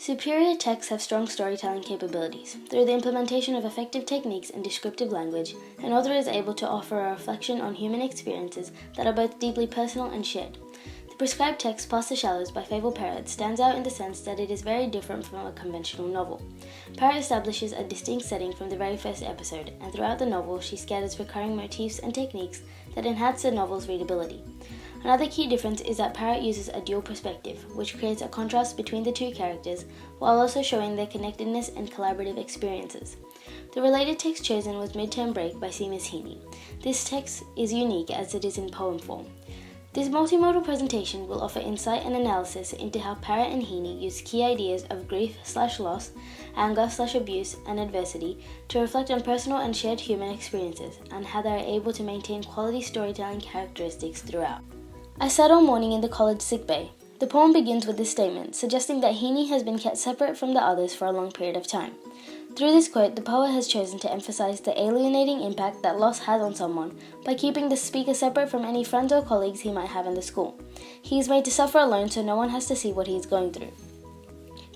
Superior texts have strong storytelling capabilities. Through the implementation of effective techniques and descriptive language, an author is able to offer a reflection on human experiences that are both deeply personal and shared. The prescribed text Past the Shallows by Fable Parrot stands out in the sense that it is very different from a conventional novel. Parrot establishes a distinct setting from the very first episode, and throughout the novel she scatters recurring motifs and techniques that enhance the novel's readability. Another key difference is that Parrot uses a dual perspective, which creates a contrast between the two characters while also showing their connectedness and collaborative experiences. The related text chosen was Midterm Break by Seamus Heaney. This text is unique as it is in poem form. This multimodal presentation will offer insight and analysis into how Parrot and Heaney use key ideas of grief/loss, anger/abuse, and adversity to reflect on personal and shared human experiences, and how they are able to maintain quality storytelling characteristics throughout. I sat all morning in the college sickbay. The poem begins with this statement, suggesting that Heaney has been kept separate from the others for a long period of time. Through this quote, the poet has chosen to emphasize the alienating impact that loss has on someone by keeping the speaker separate from any friends or colleagues he might have in the school. He is made to suffer alone so no one has to see what he is going through.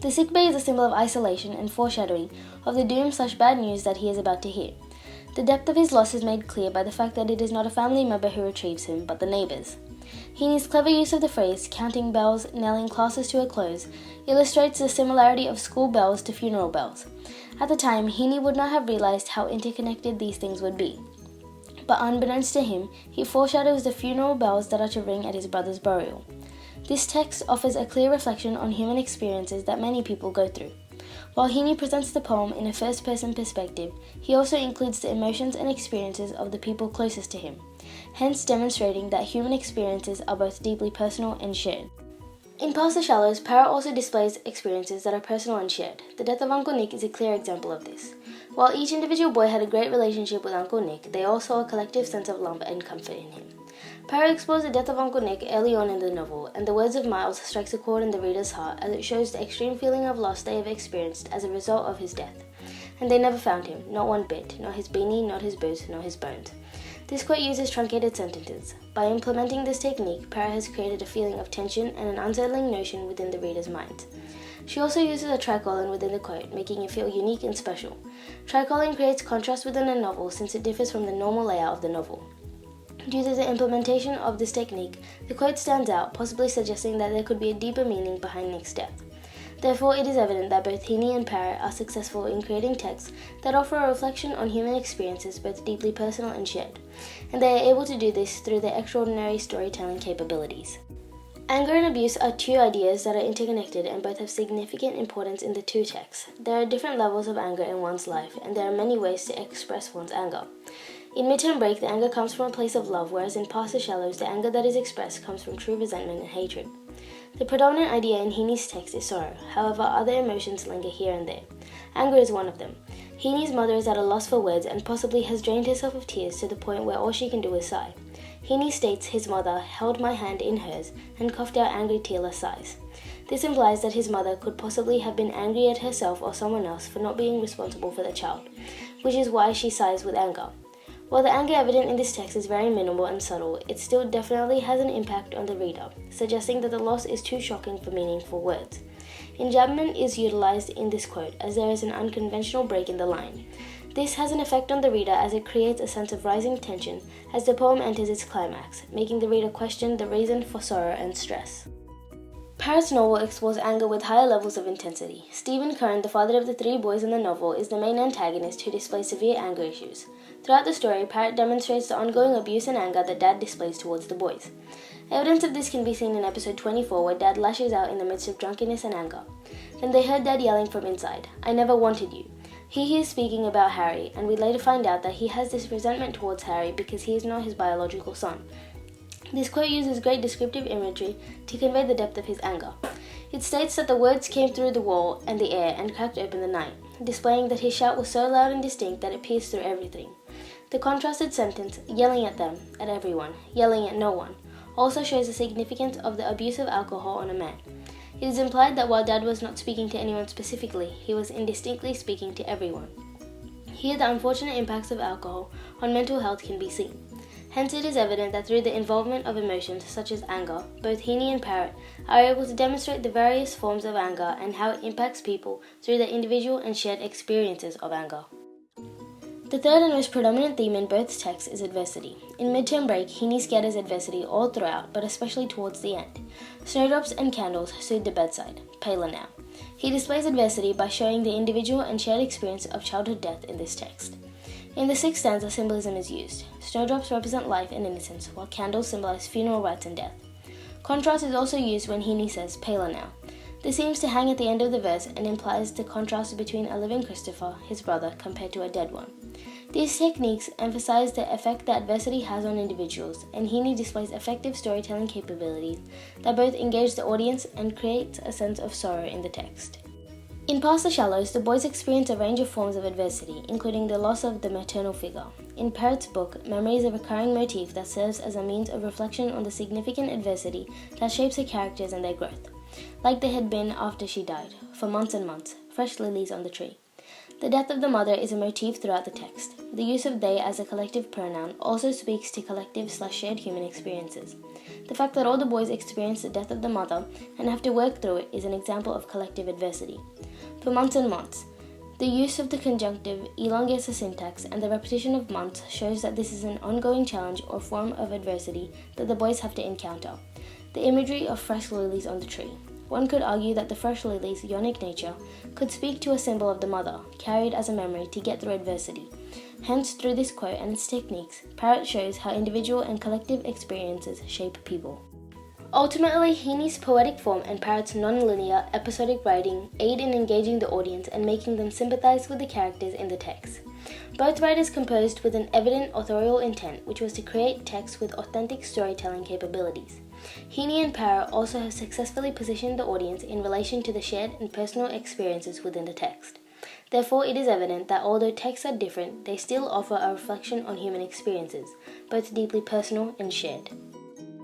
The sickbay is a symbol of isolation and foreshadowing of the doom/bad news that he is about to hear. The depth of his loss is made clear by the fact that it is not a family member who retrieves him, but the neighbors. Heaney's clever use of the phrase, counting bells, nailing classes to a close, illustrates the similarity of school bells to funeral bells. At the time, Heaney would not have realized how interconnected these things would be. But unbeknownst to him, he foreshadows the funeral bells that are to ring at his brother's burial. This text offers a clear reflection on human experiences that many people go through. While Heaney presents the poem in a first-person perspective, he also includes the emotions and experiences of the people closest to him, hence demonstrating that human experiences are both deeply personal and shared. In Past the Shallows, Parrot also displays experiences that are personal and shared. The death of Uncle Nick is a clear example of this. While each individual boy had a great relationship with Uncle Nick, they all saw a collective sense of love and comfort in him. Parrot explores the death of Uncle Nick early on in the novel, and the words of Miles strikes a chord in the reader's heart as it shows the extreme feeling of loss they have experienced as a result of his death. And they never found him, not one bit, not his beanie, not his boots, nor his bones. This quote uses truncated sentences. By implementing this technique, Parrot has created a feeling of tension and an unsettling notion within the reader's mind. She also uses a tricolon within the quote, making it feel unique and special. Tricolon creates contrast within a novel since it differs from the normal layout of the novel. Due to the implementation of this technique, the quote stands out, possibly suggesting that there could be a deeper meaning behind Nick's death. Therefore, it is evident that both Heaney and Parrot are successful in creating texts that offer a reflection on human experiences both deeply personal and shared, and they are able to do this through their extraordinary storytelling capabilities. Anger and abuse are two ideas that are interconnected and both have significant importance in the two texts. There are different levels of anger in one's life, and there are many ways to express one's anger. In Midterm Break, the anger comes from a place of love, whereas in Past the Shallows, the anger that is expressed comes from true resentment and hatred. The predominant idea in Heaney's text is sorrow, however other emotions linger here and there. Anger is one of them. Heaney's mother is at a loss for words and possibly has drained herself of tears to the point where all she can do is sigh. Heaney states his mother held my hand in hers and coughed out angry tearless sighs. This implies that his mother could possibly have been angry at herself or someone else for not being responsible for the child, which is why she sighs with anger. While the anger evident in this text is very minimal and subtle, it still definitely has an impact on the reader, suggesting that the loss is too shocking for meaningful words. Enjambment is utilized in this quote as there is an unconventional break in the line. This has an effect on the reader as it creates a sense of rising tension as the poem enters its climax, making the reader question the reason for sorrow and stress. Parrot's novel explores anger with higher levels of intensity. Stephen Kern, the father of the three boys in the novel, is the main antagonist who displays severe anger issues. Throughout the story, Parrot demonstrates the ongoing abuse and anger that Dad displays towards the boys. Evidence of this can be seen in episode 24, where Dad lashes out in the midst of drunkenness and anger. Then they heard Dad yelling from inside, "I never wanted you." He is speaking about Harry, and we later find out that he has this resentment towards Harry because he is not his biological son. This quote uses great descriptive imagery to convey the depth of his anger. It states that the words came through the wall and the air and cracked open the night, displaying that his shout was so loud and distinct that it pierced through everything. The contrasted sentence, yelling at them, at everyone, yelling at no one, also shows the significance of the abuse of alcohol on a man. It is implied that while Dad was not speaking to anyone specifically, he was indistinctly speaking to everyone. Here the unfortunate impacts of alcohol on mental health can be seen. Hence, it is evident that through the involvement of emotions such as anger, both Heaney and Parrott are able to demonstrate the various forms of anger and how it impacts people through their individual and shared experiences of anger. The third and most predominant theme in both texts is adversity. In Midterm Break, Heaney scatters adversity all throughout, but especially towards the end. Snowdrops and candles soothe the bedside, paler now. He displays adversity by showing the individual and shared experience of childhood death in this text. In the sixth stanza, symbolism is used. Snowdrops represent life and innocence, while candles symbolize funeral rites and death. Contrast is also used when Heaney says, paler now. This seems to hang at the end of the verse and implies the contrast between a living Christopher, his brother, compared to a dead one. These techniques emphasize the effect that adversity has on individuals, and Heaney displays effective storytelling capabilities that both engage the audience and create a sense of sorrow in the text. In Past the Shallows, the boys experience a range of forms of adversity, including the loss of the maternal figure. In Parrott's book, memory is a recurring motif that serves as a means of reflection on the significant adversity that shapes her characters and their growth, like they had been after she died, for months and months, fresh lilies on the tree. The death of the mother is a motif throughout the text. The use of they as a collective pronoun also speaks to collective/shared human experiences. The fact that all the boys experience the death of the mother and have to work through it is an example of collective adversity. For months and months, the use of the conjunctive elongates the syntax, and the repetition of months shows that this is an ongoing challenge or form of adversity that the boys have to encounter. The imagery of fresh lilies on the tree. One could argue that the fresh lilies' ionic nature could speak to a symbol of the mother, carried as a memory to get through adversity. Hence, through this quote and its techniques, Parrott shows how individual and collective experiences shape people. Ultimately, Heaney's poetic form and Parrott's non-linear, episodic writing aid in engaging the audience and making them sympathize with the characters in the text. Both writers composed with an evident authorial intent, which was to create texts with authentic storytelling capabilities. Heaney and Parrott also have successfully positioned the audience in relation to the shared and personal experiences within the text. Therefore, it is evident that although texts are different, they still offer a reflection on human experiences, both deeply personal and shared.